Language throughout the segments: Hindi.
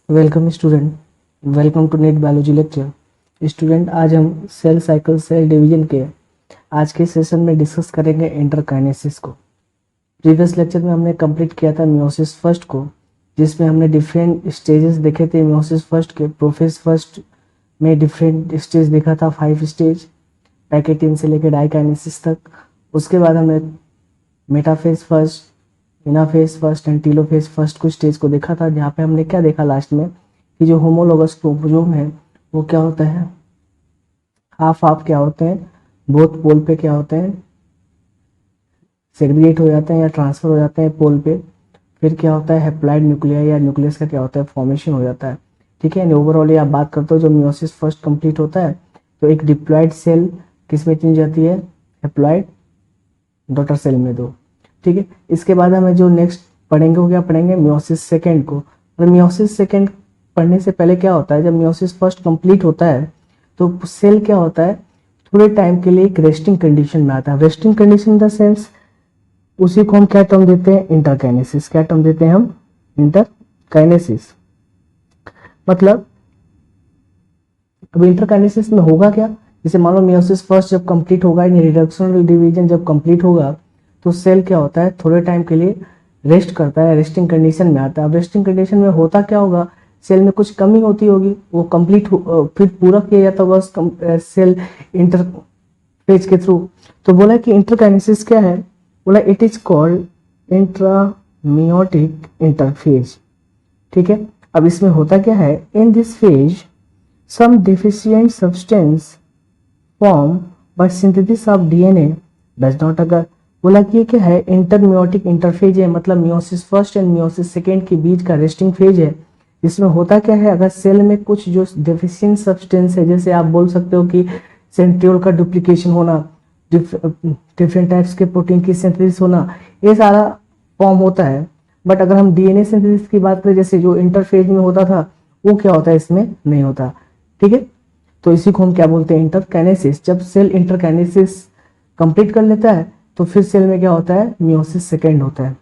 Welcome student, welcome to NET biology lecture. Student, आज हम सेल साइकिल सेल डिवीजन के आज के सेशन में डिस्कस करेंगे इंटरकाइनेसिस को। प्रीवियस लेक्चर में हमने कंप्लीट किया था मियोसिस फर्स्ट को, जिसमें हमने डिफरेंट स्टेजेस देखे थे मियोसिस फर्स्ट के। प्रोफेज फर्स्ट में डिफरेंट स्टेज देखा था, 5 स्टेज, पैकेटिन से लेकर डाइकाइनेसिस तक। उसके बाद हमने metaphase first, anaphase first and telophase first कुछ स्टेज को देखा था, जहाँ पे हमने क्या देखा लास्ट में कि जो होमोलोगस क्रोमोसोम है वो क्या होता है, हाफ हाफ क्या होते हैं, बोथ पोल पे क्या होते हैं, सेग्रीगेट हो जाते हैं या ट्रांसफर हो जाते हैं पोल पे। फिर क्या होता है, हैप्लॉइड न्यूक्लियाई या न्यूक्लियस का क्या होता है, फॉर्मेशन हो जाता है। ठीक है, ओवरऑल ये आप बात करते हो, जब मियोसिस फर्स्ट कंप्लीट होता है तो एक डिप्लॉइड सेल किस में चेंज जाती है, हैप्लॉइड डॉटर सेल में दो। ठीक है, इसके बाद हमें जो नेक्स्ट पढ़ेंगे वो क्या पढ़ेंगे, मियोसिस सेकेंड को। और मियोसिस सेकेंड पढ़ने से पहले क्या होता है, जब मियोसिस फर्स्ट कंप्लीट होता है तो सेल क्या होता है, थोड़े टाइम के लिए एक रेस्टिंग कंडीशन में आता है। Resting condition in the sense, उसी को हम क्या टर्म देते हैं, इंटरकाइनेसिस। क्या टर्म देते हैं हम, इंटरकाइनेसिस। मतलब अब इंटरकाइनेसिस में होगा क्या, जैसे मान लो मियोसिस फर्स्ट जब कंप्लीट होगा, रिडक्शनल डिवीजन जब कंप्लीट होगा तो सेल क्या होता है, थोड़े टाइम के लिए रेस्ट करता है, रेस्टिंग कंडीशन में आता है। अब रेस्टिंग कंडीशन में होता क्या होगा, सेल में कुछ कमी होती होगी, वो कंप्लीट फिर पूरा किया जाता होगा सेल इंटरफेज के थ्रू। तो बोला कि इंटरकाइनेसिस क्या है, बोला it is called intrameiotic interphase. ठीक है, अब इसमें होता क्या है, in this phase some deficient substance form by synthesis of DNA does not occur. बोला कि ये क्या है, इंटरमियोटिक इंटरफेज है, मतलब meiosis first and meiosis second के बीच का रेस्टिंग फेज है। इसमें होता क्या है, अगर सेल में कुछ जो डेफिशिएंट सब्सटेंस है, जैसे आप बोल सकते हो कि सेंट्रियोल का डुप्लीकेशन होना, डिफरेंट टाइप्स के प्रोटीन की सिंथेसिस होना, ये सारा फॉर्म होता है। बट अगर हम डीएनए सिंथेसिस की बात करें, जैसे जो इंटरफेज में होता था, वो क्या होता है, इसमें नहीं होता। ठीक है, तो इसी को हम क्या बोलते हैं, इंटरकाइनेसिस। जब सेल इंटरकाइनेसिस कंप्लीट कर लेता है तो फिर सेल में क्या होता है, मियोसिस सेकेंड होता है।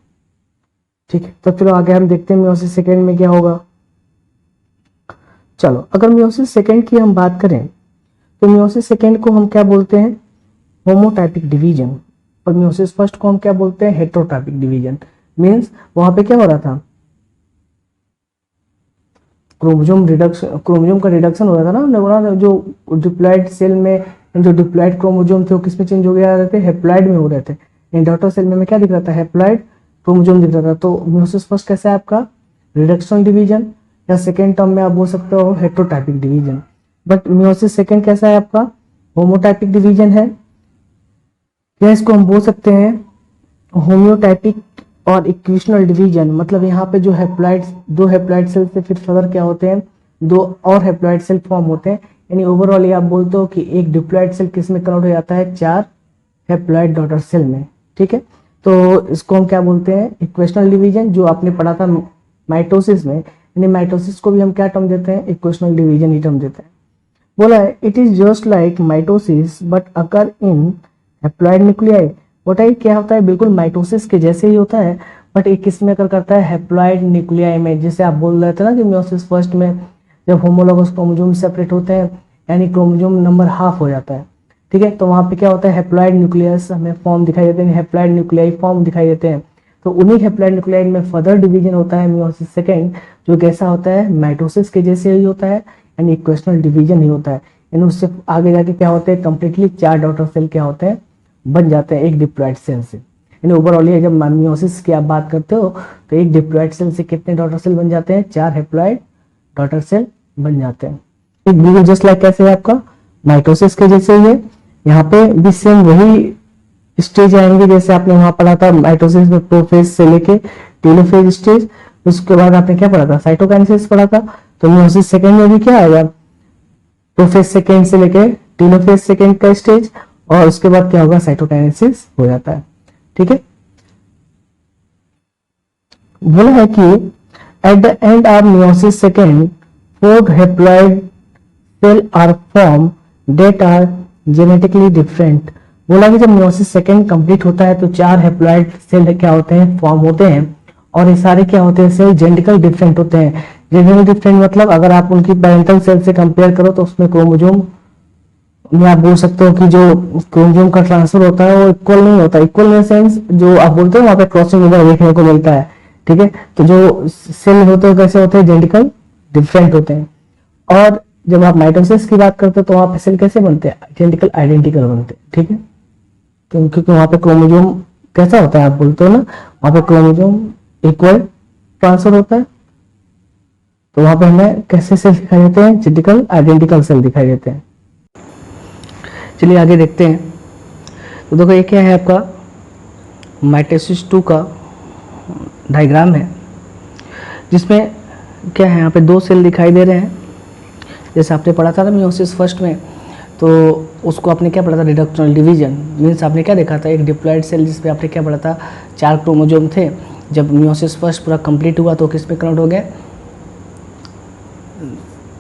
ठीक है, तो चलो आगे हम देखते हैं मियोसिस सेकेंड में क्या होगा। चलो, अगर मियोसिस सेकेंड की हम बात करें तो मियोसिस सेकेंड को हम क्या बोलते हैं, होमोटाइपिक डिवीजन। और मियोसिस फर्स्ट को हम क्या बोलते हैं, हेटेरोटाइपिक डिवीजन। मींस वहां पे क्या हो रहा था, क्रोमोजोम का रिडक्शन हो रहा था ना, हमने बोला जो डिप्लॉइड सेल में जो डिप्लॉइड क्रोमोजोम थे वो किस में चेंज हो गया रहे थे, हैप्लॉइड में हो रहे थे। इन डॉटर सेल में क्या दिख रहा था, हैप्लॉइड क्रोमोजोम दिख रहा था। तो मियोसिस फर्स्ट कैसा है आपका, रिडक्शन डिवीजन, या सेकेंड टर्म में आप बोल सकते हो हेटेरोटाइपिक डिवीजन। बट मियोसिस सेकेंड कैसा है आपका, होमोटाइपिक डिवीजन है, या इसको हम बोल सकते हैं होम्योटाइपिक और इक्वेशनल डिवीजन। मतलब यहाँ पे जो हैप्लॉइड, दो हैप्लॉइड सेल से फिर फर्दर क्या होते हैं, दो और हैप्लॉइड सेल फॉर्म होते हैं। यानी ओवरऑल ये आप बोलते हो कि एक डिप्लॉइड सेल किस में कन्वर्ट हो जाता है, 4 हैप्लॉइड डॉटर सेल में। ठीक है, तो इसको हम क्या बोलते हैं, इक्वेशनल डिवीजन, जो आपने पढ़ा था माइटोसिस में। यानी माइटोसिस को भी हम क्या टर्म देते हैं, इक्वेशनल डिवीजन ही टर्म देते हैं। बोला है it is just like mitosis but occur in haploid nuclei. बोला क्या होता है, बिल्कुल माइटोसिस के जैसे ही होता है, बट एक किसमें अकर करता है, हैप्लॉइड न्यूक्लियाई में। जैसे आप बोल रहे थे ना कि मियोसिस फर्स्ट में जब होमोलोगस क्रोमोसोम सेपरेट होते हैं, यानी क्रोमोसोम नंबर हाफ हो जाता है। ठीक है, तो वहां पे क्या होता है, हैप्लॉइड न्यूक्लियस हमें फॉर्म दिखाई देते हैं, हैप्लॉइड न्यूक्लियाई फॉर्म दिखाई देते हैं। तो उन्हीं हैप्लॉइड न्यूक्लियाई में फर्दर डिवीजन होता है मियोसिस सेकेंड, जो कैसा होता है, माइटोसिस के जैसे ही होता है, यानी इक्वेशनल डिवीजन ही होता है। यानी उससे आगे जाके क्या होते हैं, कंप्लीटली 4 डॉटर सेल क्या होते हैं, बन जाते हैं एक डिप्लॉइड सेल से। यानी ओवरऑल ये जब मियोसिस की आप बात करते हो तो एक डिप्लॉइड सेल से कितने डॉटर सेल बन जाते हैं, 4 हैप्लॉइड डॉटर सेल बन जाते हैं। एक बिल्कुल जस्ट लाइक कैसे है आपका, माइटोसिस के जैसे ही है। यहाँ पे भी सेम वही स्टेज आएंगे जैसे आपने वहां पढ़ा था माइटोसिस में, प्रोफेज से लेके टेलोफेज स्टेज। उसके बाद आपने क्या पढ़ा था, साइटोकाइनेसिस पढ़ा था। तो मियोसिस सेकेंड में भी क्या आएगा, प्रोफेज सेकेंड से लेके टेलोफेज सेकेंड का स्टेज, और उसके बाद क्या होगा, साइटोकाइनेसिस हो जाता है। ठीक है, बोला है कि at the end of meiosis second 4 haploid cell are form that are genetically different. बोला कि जब मियोसिस सेकेंड कंप्लीट होता है तो 4 हैप्लॉइड सेल क्या होते हैं, फॉर्म होते हैं, और ये सारे क्या होते हैं, सेल जेनेटिकल डिफरेंट होते हैं। रेडिकली डिफरेंट मतलब अगर आप उनकी पेरेंटल सेल से कंपेयर करो तो उसमें क्रोमोजोम में आप बोल सकते हो कि जो क्रोमोजोम का ट्रांसफर होता है वो इक्वल नहीं होता। इक्वल इन सेंस जो आप बोलते हो वहां पे क्रॉसिंग ओवर देखने को मिलता है, ठीक है। तो जो सेल होते हैं कैसे होते हैं, जेनेटिकल डिफरेंट होते हैं। और जब आप माइटोसिस की बात करते हो तो वहां पे सेल कैसे बनते हैं, जेनेटिकल आइडेंटिकल बनते हैं, ठीक है। तो क्योंकि वहां पे क्रोमोजोम कैसा होता है, आप बोलते हो ना वहां पे क्रोमोजोम इक्वल ट्रांसफर होता है, तो वहां पे हमें कैसे सेल दिखाई देते हैं, जेनेटिकल आइडेंटिकल सेल दिखाई देते हैं। चलिए आगे देखते हैं। तो देखो ये क्या है आपका माइटोसिस 2 का डायग्राम है, जिसमें क्या है यहाँ पे दो सेल दिखाई दे रहे हैं। जैसे आपने पढ़ा था ना मियोसिस फर्स्ट में, तो उसको आपने क्या पढ़ा था, रिडक्शनल डिवीजन। मीन्स आपने क्या देखा था, एक डिप्लॉयड सेल जिसपे आपने क्या पढ़ा था, 4 क्रोमोजोम थे। जब मियोसिस फर्स्ट पूरा कंप्लीट हुआ तो किस में कन्वर्ट हो गया,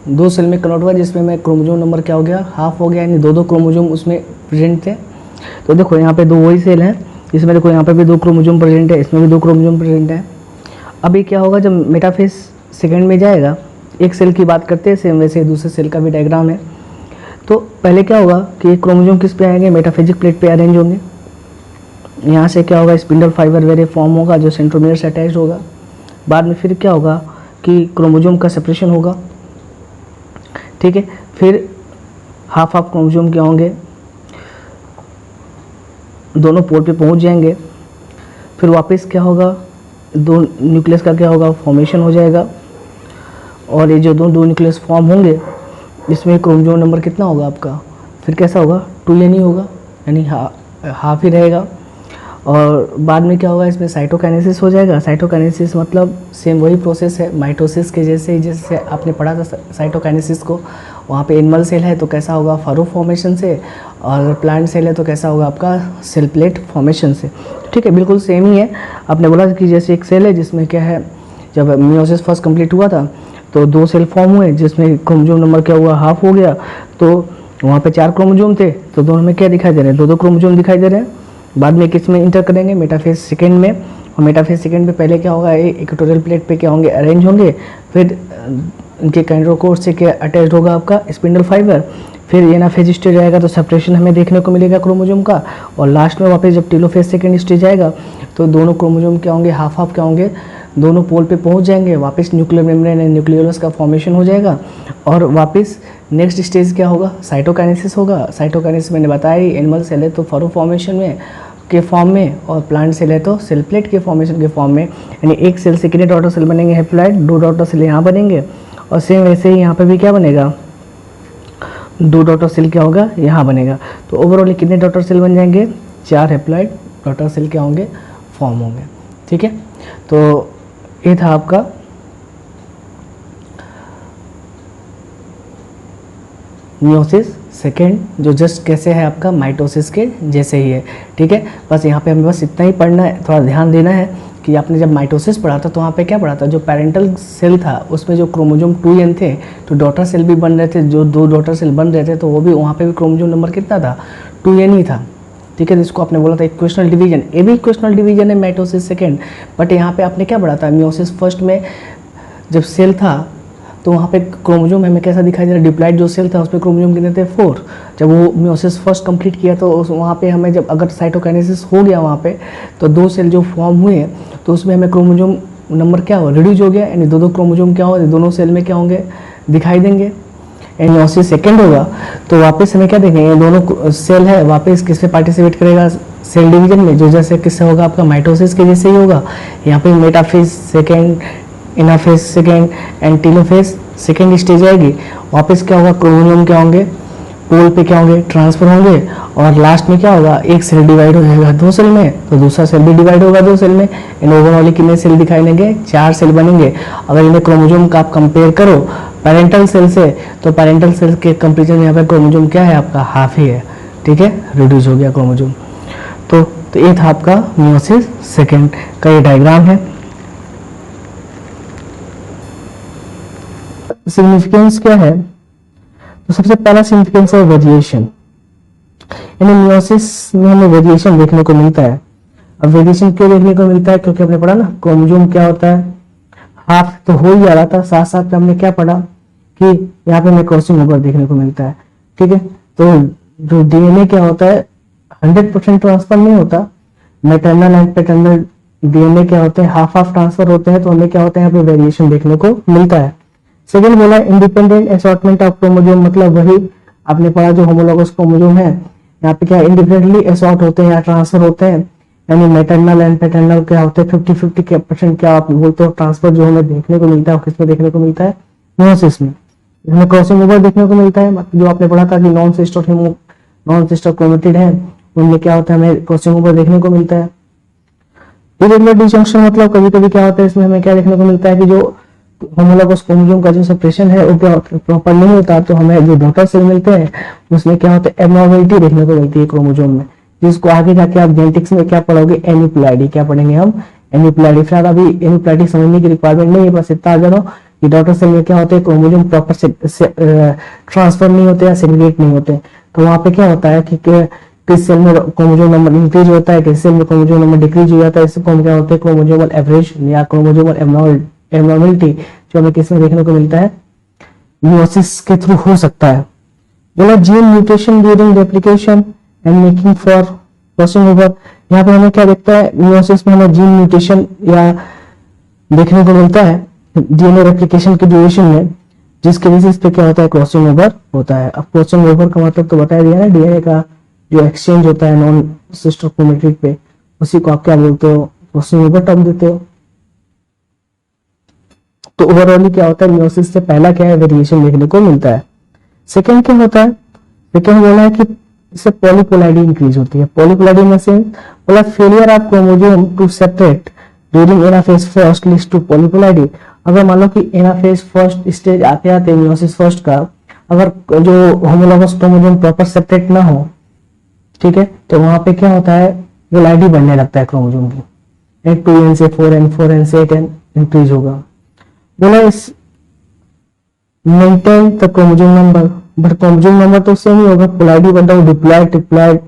2 सेल में कन्वर्ट हुआ, जिसमें में क्रोमोजोम नंबर क्या हो गया, हाफ हो गया, यानी 2 क्रोमोजोम उसमें प्रेजेंट थे। तो देखो यहाँ पे 2 वही सेल हैं, इसमें देखो यहाँ पे भी 2 क्रोमोजोम प्रेजेंट है, इसमें भी 2 क्रोमोजोम प्रेजेंट है। अभी क्या होगा जब मेटाफेज सेकेंड में जाएगा, एक सेल की बात करते हैं, सेम वैसे दूसरे सेल का भी डायग्राम है। तो पहले क्या होगा कि एक क्रोमोजोम किस पे आएंगे, मेटाफेजिक प्लेट पे अरेंज होंगे। यहाँ से क्या होगा, स्पिंडल फाइबर वेरे फॉर्म होगा जो सेंट्रोमियर से अटैच होगा। बाद में फिर क्या होगा कि क्रोमोजोम का सेपरेशन होगा, ठीक है। फिर हाफ हाफ क्रोमोजोम क्या होंगे, दोनों पोल पे पहुंच जाएंगे। फिर वापस क्या होगा, 2 न्यूक्लियस का क्या होगा, फॉर्मेशन हो जाएगा। और ये जो 2 न्यूक्लियस फॉर्म होंगे, इसमें क्रोमोजोम नंबर कितना होगा आपका, फिर कैसा होगा, 2n ही होगा, यानी हाफ ही रहेगा। और बाद में क्या होगा, इसमें साइटोकाइनेसिस हो जाएगा। साइटोकाइनेसिस मतलब सेम वही प्रोसेस है माइटोसिस के जैसे, जैसे आपने पढ़ा था साइटोकाइनेसिस को। वहाँ पे एनिमल सेल है तो कैसा होगा, फरो फॉर्मेशन से, और प्लांट सेल है तो कैसा होगा आपका, सेल प्लेट फॉर्मेशन से, ठीक है। बिल्कुल सेम ही है। आपने बोला कि जैसे एक सेल है जिसमें क्या है, जब मियोसिस फर्स्ट कंप्लीट हुआ था तो 2 सेल फॉर्म हुए, जिसमें क्रोमोजोम नंबर क्या हुआ, हाफ हो गया। तो वहाँ पे 4 क्रोमोजोम थे, तो दोनों में क्या दिखाई दे रहे हैं, 2 क्रोमोजोम दिखाई दे रहे हैं। बाद में किस में इंटर करेंगे, मेटाफेज सेकेंड में। और मेटाफेज सेकेंड में पहले क्या होगा, इक्वेटोरियल प्लेट पे क्या होंगे, अरेंज होंगे। फिर इनके काइंड्रोकोर से क्या अटैच होगा आपका, स्पिंडल फाइबर। फिर एनाफेज स्टेज आएगा तो सेपरेशन हमें देखने को मिलेगा क्रोमोजोम का। और लास्ट में वापस जब टेलोफेज सेकेंड स्टेज आएगा तो दोनों क्रोमोजोम क्या होंगे, हाफ हाफ क्या होंगे, दोनों पोल पे पहुंच जाएंगे। वापस न्यूक्लियर मेम्ब्रेन एंड न्यूक्लियोलस का फॉर्मेशन हो जाएगा। और वापस नेक्स्ट स्टेज क्या होगा, साइटोकाइनेसिस होगा। साइटोकाइनेसिस मैंने बताया ही, एनिमल सेल है तो फरो फॉर्मेशन में के फॉर्म में, और प्लांट सेल है तो सेल प्लेट के फॉर्मेशन के फॉर्म में। यानी एक सेल से कितने डॉटर सेल बनेंगे, हैप्लॉइड, 2 डॉटर सेल यहाँ बनेंगे। और सेम वैसे ही यहाँ पे भी क्या बनेगा, 2 डॉटर सेल क्या होगा, यहाँ बनेगा। तो ओवरऑल कितने डॉटर सेल बन जाएंगे, 4 हैप्लॉइड डॉटर सेल क्या होंगे, फॉर्म होंगे, ठीक है। तो ये था आपका मियोसिस सेकेंड, जो जस्ट कैसे है आपका माइटोसिस के जैसे ही है, ठीक है। बस यहाँ पे हमें बस इतना ही पढ़ना है, थोड़ा ध्यान देना है कि आपने जब माइटोसिस पढ़ा था तो वहाँ पे क्या पढ़ा था, जो पेरेंटल सेल था उसमें जो क्रोमोजोम 2n थे, तो डॉटर सेल भी बन रहे थे, जो 2 डॉटर सेल बन रहे थे तो वो भी वहाँ पे भी क्रोमोजोम नंबर कितना था, 2n ही था, ठीक है। जिसको आपने बोला था इक्वेशनल डिवीजन, ये भी इक्वेशनल डिवीजन है माइटोसिस सेकेंड। बट यहाँ पे आपने क्या पढ़ा था, मियोसिस फर्स्ट में जब सेल था तो वहाँ पे क्रोमोजोम हमें कैसा दिखाई दे रहा है, डिप्लॉइड जो सेल था उसमें क्रोमोजोम कितने थे, 4। जब वो मियोसिस फर्स्ट कंप्लीट किया तो वहाँ पे हमें जब अगर साइटोकाइनेसिस हो गया वहाँ पे, तो 2 सेल जो फॉर्म हुए तो उसमें हमें क्रोमोजोम नंबर क्या हो, रिड्यूज हो गया, यानी 2 क्रोमोजोम क्या हो, दोनों सेल में क्या होंगे, दिखाई देंगे। एंड मियोसिस सेकेंड होगा तो वापस हमें क्या देखेंगे, दोनों सेल है वापस किस पे पार्टिसिपेट करेगा, सेल डिवीजन में, जो जैसे किससे होगा आपका माइटोसिस के जैसे ही होगा। यहाँ पे metaphase second, anaphase second and telophase second stage आएगी। वापस क्या होगा, क्रोमोजोम क्या होंगे, पोल पे क्या होंगे, ट्रांसफर होंगे। और लास्ट में क्या होगा, एक सेल डिवाइड हो जाएगा 2 सेल में, तो दूसरा सेल भी डिवाइड होगा 2 सेल में। इन ओवरऑल कितने सेल दिखाई देंगे, 4 सेल बनेंगे। अगर इन्हें क्रोमोजोम का आप कंपेयर करो पेरेंटल सेल से, तो पेरेंटल सेल के कंपेरिजन में यहाँ पे क्रोमोजोम क्या है आपका, हाफ ही है, ठीक है, रिड्यूस हो गया क्रोमोजोम। तो ये था आपका मियोसिस सेकेंड का ये डायग्राम है। सिग्निफिकेंस क्या है, तो सबसे पहला सिग्निफिकेंस है वेरिएशन, यानी मियोसिस में हमें वेरिएशन देखने को मिलता है। अब वेरिएशन क्यों देखने को मिलता है, क्योंकि आपने पढ़ा ना क्रोमोजोम क्या होता है, हाफ तो हो ही जा रहा था, साथ साथ में हमने क्या पढ़ा कि यहाँ पे हमें क्रॉसिंग ओवर देखने को मिलता है। ठीक है, तो जो डीएनए क्या होता है 100% ट्रांसफर नहीं होता, मैटरनल एंड पैटर्नल डीएनए क्या होते हैं हाफ हाफ ट्रांसफर होते हैं, तो हमें क्या होता है यहाँ पे वेरिएशन देखने को मिलता है। सेकंड बोला इंडिपेंडेंट असॉर्टमेंट ऑफ क्रोमोसोम, मतलब वही आपने पढ़ा जो होमोलॉगस क्रोमोसोम है, यहाँ पे क्या इंडिपेंडेंटली असॉर्ट होते हैं या ट्रांसफर होते हैं, यानी मैटरनल एंड पैटर्नल क्या होते हैं 50-50% क्या आप बोलते हो ट्रांसफर जो हमें देखने को मिलता है किसमें देखने को मिलता है, मियोसिस में। इसमें क्रॉसिंग ओवर देखने को मिलता है, जो आपने पढ़ा था कि नॉन सिस्टर क्रोमेटिड है उनमें क्या होता है हमें क्रॉसिंग ओवर देखने को मिलता है। इरेगुलर डिजंक्शन मतलब कभी कभी क्या होता है इसमें हमें क्या देखने को मिलता है कि जो होमोलॉगस क्रोमोसोम का जो सेपरेशन है वो क्या प्रॉपर नहीं होता, तो हमें जो डॉटर सेल मिलते हैं उसमें क्या होता है एबनॉर्मलिटी देखने को मिलती है क्रोमोसोम में, जिसको आगे जाके आप जेनेटिक्स में क्या पढ़ोगे एनिप्लॉइडी, क्या पढ़ेंगे हम एनिप्लॉइडी। फिर अभी एनिप्लॉइडी समझने की रिक्वायरमेंट नहीं है, बस इतना जानो कि डॉटर सेल में क्या होते हैं क्रोमोसोम प्रॉपर ट्रांसफर नहीं होते या सेग्रीगेट नहीं होते, तो वहां पे क्या होता है कि किस सेल में क्रोमोसोम नंबर इंक्रीज होता है, किस सेल में क्रोमोसोम नंबर डिक्रीज हो जाता है, इसको हम क्या होते हैं क्रोमोसोमल एवरेज या क्रोमोसोमल एबनॉर्मलिटी जो हमें किसमें देखने को मिलता है मियोसिस के थ्रू हो सकता है। बोला gene mutation during replication and making for crossing over, यहाँ पे हमें क्या देखता है मियोसिस में हमें जीन म्यूटेशन या देखने को मिलता है डीएनए रेप्लिकेशन के ड्यूरेशन में, जिसके बेसिस पे क्या होता है क्रॉसिंग ओवर होता है। अब क्रॉसिंग ओवर का मतलब तो बता दिया ना, डीएनए का जो एक्सचेंज होता है नॉन सिस्टर क्रोमेटिड पे, उसी को आप क्या बोलते हो क्रॉसिंग ओवर टर्म देते हो। तो ओवरऑल क्या होता है मियोसिस से पहला क्या है वेरिएशन देखने को मिलता है। सेकंड क्या होता है, सेकंड बोला है कि इससे पॉलीपोलैरिटी इंक्रीज होती है। पॉलीपोलैरिटी में से बोला failure of chromosome to separate during anaphase first leads to polypolarity. अगर मान लो कि एनाफेज फर्स्ट स्टेज आते आते मियोसिस फर्स्ट का अगर जो होमोलॉगस क्रोमोसोम प्रॉपर सेपरेट ना हो, ठीक है, तो वहां पे क्या होता है पोलैरिटी बढ़ने लगता है क्रोमोसोम की, 2n से 4n 4n से 8n इंक्रीज होगा। बोला इस maintain the chromosome number, but chromosome number तो सेम ही होगा, पोलैरिटी बढ़ता है डिप्लॉयड ट्रिप्लॉयड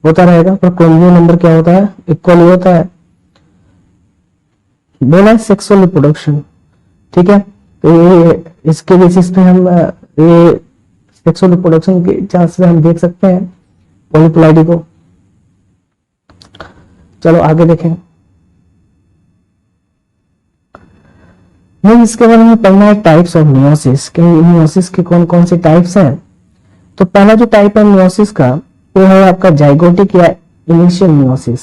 होता रहेगा, पर क्रोमोसोम नंबर क्या होता है इक्वल होता है। बोला सेक्सुअल रिप्रोडक्शन, ठीक है, तो ये इसके बेसिस पे हम ये सेक्सुअल रिप्रोडक्शन के चांस से हम देख सकते हैं पॉलीपोलैरिटी को। चलो आगे देखें। नहीं, इसके बारे में पढ़ना है टाइप्स ऑफ मियोसिस के, मियोसिस के कौन कौन से टाइप्स हैं। तो पहला जो टाइप है मियोसिस का वो है आपका जाइगोटिक या इनिशियल मियोसिस।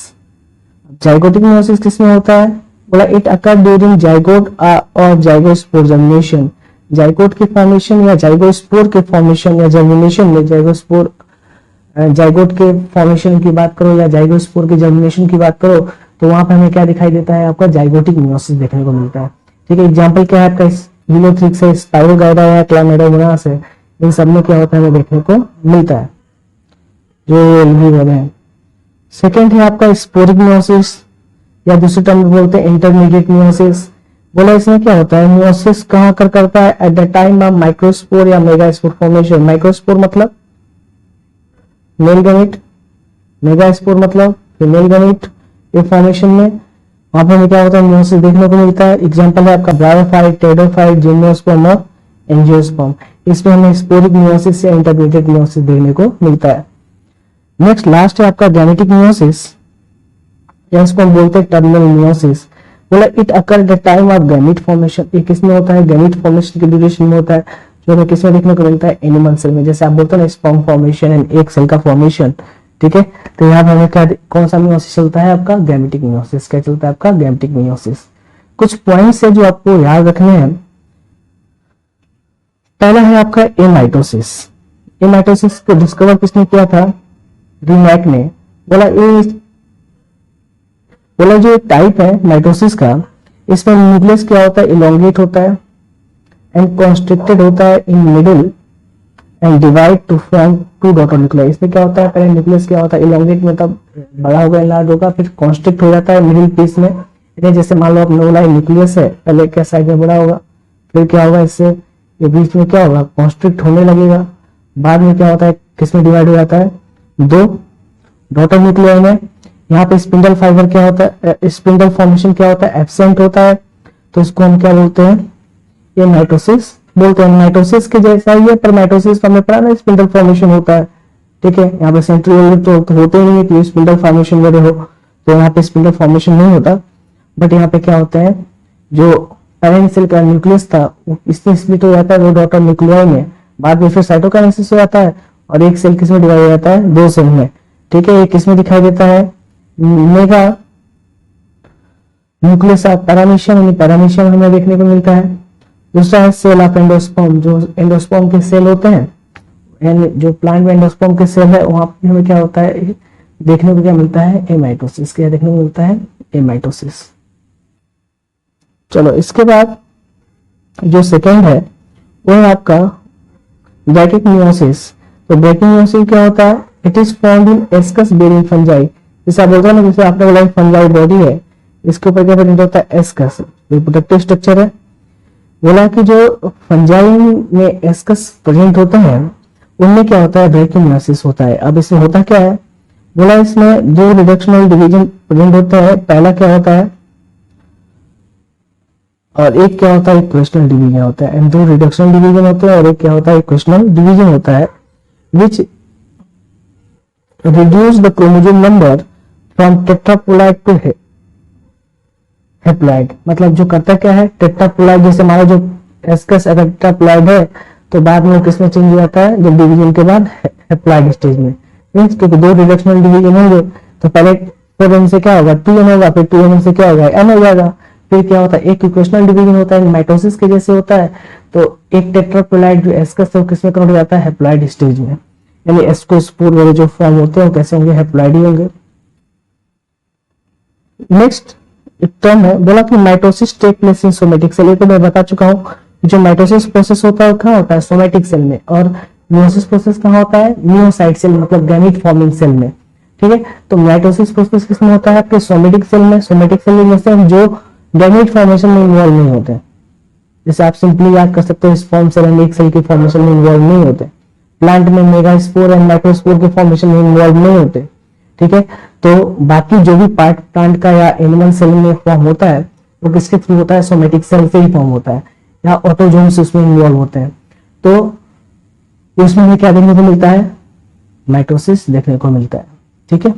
जाइगोटिक मियोसिस किसमें होता है, बोला इट अकर ड्यूरिंग जाइगोट और जाइगोस्पोर जर्मिनेशन। जाइगोट के फॉर्मेशन या जाइगोस्पोर के फॉर्मेशन या जर्मिनेशन में जाइगोस्पोर जाइगोट के फॉर्मेशन की बात करो या जाइगोस्पोर के जर्मिनेशन की बात करो, तो वहां पर हमें क्या दिखाई देता है आपका जाइगोटिक मियोसिस देखने को मिलता है। ठीक है, एग्जांपल क्या है आपका हीलोथ्रिक्स है, स्पाइरोगाइरा है, क्लामिडोमोनास है, इन सब में क्या होता है हमें देखने को मिलता है जो लिवर है। सेकेंड है आपका स्पोरिक मियोसिस या दूसरे टर्म में बोलते हैं इंटरमीडिएट मियोसिस। बोला इसमें क्या होता है मियोसिस कहाँ कर करता है at the time of microspore या मेगास्पोर फॉर्मेशन। माइक्रोस्पोर मतलब मेल गैमेट, मेगास्पोर मतलब फीमेल गैमेट के फॉर्मेशन में वहां पर क्या होता है मियोसिस देखने को मिलता है। एग्जांपल है आपका ब्रायोफाइट, टेरोफाइट, जिम्नोस्पर्म और एंजियोस्पर्म। इसमें हमें स्पोरिक मियोसिस या इंटरमीडिएट मियोसिस देखने को मिलता है। नेक्स्ट लास्ट है आपका गैमेटिक मियोसिस या इसको हम बोलते हैं टर्मिनल मियोसिस। बोला it occur the time of gamete formation. ये किसमें होता है गैमेट फॉर्मेशन के ड्यूरेशन में होता है, जो हमें किसमें देखने को मिलता है एनिमल सेल में। जैसे आप बोलते हैं ना स्पर्म फॉर्मेशन एंड एक सेल का फॉर्मेशन, ठीक है, तो यहाँ पर हमें क्या कौन सा मियोसिस चलता है आपका गैमेटिक मियोसिस। क्या चलता है आपका गैमेटिक मियोसिस। कुछ पॉइंट्स है जो आपको याद रखने हैं। पहला है आपका एमाइटोसिस। एमाइटोसिस को डिस्कवर किसने किया था, रीमैक ने। बोला जो टाइप है माइटोसिस का, इसमें न्यूक्लियस क्या होता है इलोंगेट होता है एंड कॉन्स्ट्रिक्टेड होता है in middle and divide to form two daughter nuclear. इसमें क्या होता है पहले न्यूक्लियस क्या होता है इलोंगेट मतलब बड़ा होगा लार्ज होगा, फिर कॉन्स्ट्रिक्ट हो जाता है मिडिल पीस में। जैसे मान लो आप बोला न्यूक्लियस है, पहले क्या साइड में बड़ा होगा, फिर क्या होगा इससे ये बीच में क्या होगा कॉन्स्ट्रिक्ट होने लगेगा, बाद में क्या होता है किसमें डिवाइड हो जाता है दो डॉटर न्यूक्लियर में। यहाँ पे स्पिंडल फाइबर क्या होता है, स्पिंडल फॉर्मेशन क्या होता है एब्सेंट होता है। तो इसको हम क्या बोलते हैं, ये माइटोसिस बोलते हैं। माइटोसिस के जैसा ही है, पर माइटोसिस तो हमें पता ना स्पिंडल फॉर्मेशन होता है, ठीक है। यहाँ पे सेंट्रियोल तो होते ही नहीं है कि स्पिंडल फॉर्मेशन वगैरह हो, तो यहाँ पे स्पिंडल फॉर्मेशन नहीं होता। बट यहाँ पे क्या होता है, जो पेरेंट सेल का न्यूक्लियस था वो इसमें स्प्लिट हो जाता है दो डॉटर न्यूक्लियाई में, बाद में फिर साइटोकाइनेसिस हो जाता है और एक सेल किसमें डिवाइड हो जाता है, दो सेल में, ठीक है। एक किसमें दिखाई देता है, मेगा न्यूक्लियस ऑफ पैरामीशियम, यानी पैरामीशियम हमें देखने को मिलता है। दूसरा है सेल ऑफ एंडोस्पर्म, जो एंडोस्पर्म के सेल होते हैं, यानी जो प्लांट में एंडोस्पर्म के सेल है वहां पे हमें क्या होता है, देखने को क्या मिलता है, एमाइटोसिस। क्या देखने को मिलता है, एमाइटोसिस। चलो इसके बाद जो सेकेंड है वो है आपका ब्रैकिंगमियोसिस। तो ब्रैकिंगमियोसिस क्या होता है, it is found in ascus bearing fungi. जैसे आप बोलते हैं ना, जैसे आपने बोला फंजाई बॉडी है, इसके ऊपर क्या प्रेजेंट होता है, एस्कस, रिप्रोडक्टिव स्ट्रक्चर है। बोला कि जो फंजाई में एस्कस प्रेजेंट होते हैं उनमें क्या होता है, ब्रैकिंगमियोसिस होता है। अब इसमें होता क्या है, बोला इसमें दो रिडक्शनल डिवीजन प्रेजेंट होता है। पहला क्या होता है, और एक क्या होता है, इक्वेशनल डिवीजन होता है। दो रिडक्शनल डिवीजन होते हैं और एक क्या होता है, इक्वेशनल डिवीजन होता है, which reduce the chromosome number from tetraploid to haploid. मतलब जो करता क्या है, टेट्रापोलाइड, जैसे हमारा जो एस्कस अगर टेट्रापोलाइड है तो बाद में वो किसमें चेंज हो जाता है, जब डिवीजन के बाद हेप्लॉइड स्टेज में। मींस क्योंकि दो रिडक्शनल डिवीजन होंगे तो पहले 4n से क्या होगा, 2n होगा, फिर 2n से क्या होगा, n हो जाएगा। फिर क्या होता है, एक इक्वेशनल डिवीजन होता है, माइटोसिस के जैसे होता है। तो एक टेट्रापोलाइड जो एस्कस है वो किसमें कन्वर्ट हो जाता है, हेप्लॉइड स्टेज में। यानी एस्कोस्पोर वाले जो फॉर्म होते हैं वो कैसे होंगे, हेप्लॉइड ही होंगे। नेक्स्ट एक टर्म है, बोला कि mitosis take place in somatic cell. ये तो मैं बता चुका हूँ, जो माइटोसिस प्रोसेस होता है वो कहाँ होता है, सोमेटिक सेल में। और मियोसिस प्रोसेस कहाँ होता है, मियोसाइट सेल, मतलब गैमीट फॉर्मिंग सेल में, ठीक है। तो माइटोसिस प्रोसेस किसमें होता है, आपके सोमेटिक सेल में। सोमेटिक सेल में जैसे जो गैमीट फॉर्मेशन में इन्वॉल्व नहीं होते हैं, जैसे आप सिंपली याद कर सकते हो sperm cell and egg cell की फॉर्मेशन में इन्वॉल्व नहीं होते। प्लांट में मेगास्पोर एंड माइक्रोस्पोर के फॉर्मेशन में इन्वॉल्व नहीं होते, ठीक है। तो बाकी जो भी पार्ट प्लांट का या एनिमल सेल में फॉर्म होता है वो किसके थ्रू होता है, सोमेटिक सेल से ही फॉर्म होता है, या ऑटोजोम्स उसमें इन्वॉल्व होते हैं। तो उसमें हमें क्या देखने को मिलता है, माइटोसिस देखने को मिलता है, ठीक है।